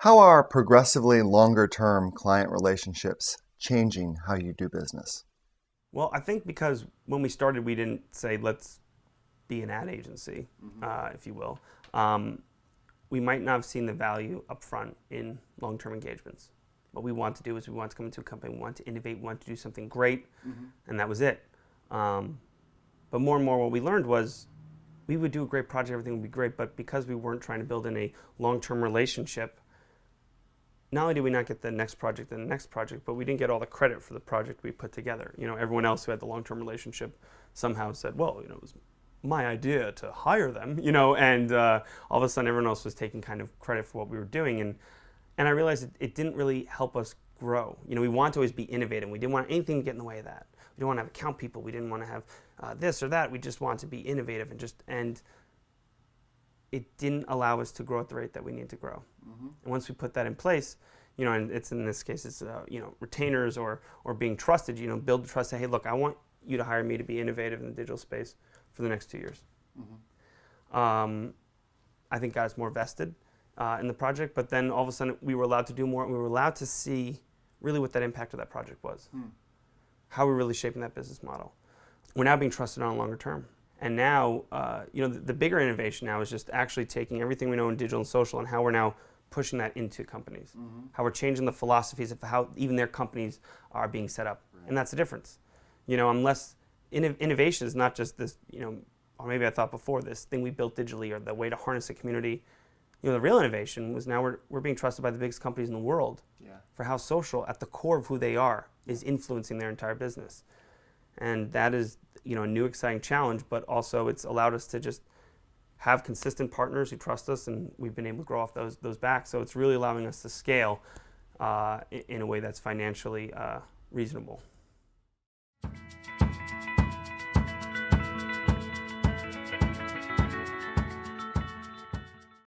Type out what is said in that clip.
How are progressively longer-term client relationships changing how you do business? Well, I think because when we started, we didn't say, let's be an ad agency, if you will. Um, we might not have seen the value up front in long-term engagements. What we want to do is we want to come into a company, we want to innovate, we want to do something great, and that was it. But more and more what we learned was we would do a great project, everything would be great, but because we weren't trying to build in a long-term relationship, not only did we not get the next project and the next project, but we didn't get all the credit for the project we put together. Everyone else who had the long-term relationship somehow said, well, it was my idea to hire them, and all of a sudden everyone else was taking kind of credit for what we were doing. And I realized it didn't really help us grow. We wanted to always be innovative. We didn't want anything to get in the way of that. We didn't want to have account people. We didn't want to have this or that. We just wanted to be innovative and it didn't allow us to grow at the rate that we need to grow. And once we put that in place, and it's in this case, it's retainers or being trusted. Build the trust. Say, hey, look, I want you to hire me to be innovative in the digital space for the next 2 years. I think got us more vested in the project, but then all of a sudden we were allowed to do more. And we were allowed to see really what that impact of that project was. How we're really shaping that business model. We're now being trusted on a longer term. And now, the bigger innovation now is just actually taking everything we know in digital and social and how we're now pushing that into companies. How we're changing the philosophies of how even their companies are being set up. Right. And that's the difference. Unless innovation is not just this, or maybe I thought before, this thing we built digitally or the way to harness a community. The real innovation was now we're being trusted by the biggest companies in the world for how social, at the core of who they are, is influencing their entire business. And that is, a new exciting challenge, but also it's allowed us to just have consistent partners who trust us, and we've been able to grow off those back. So it's really allowing us to scale in a way that's financially reasonable.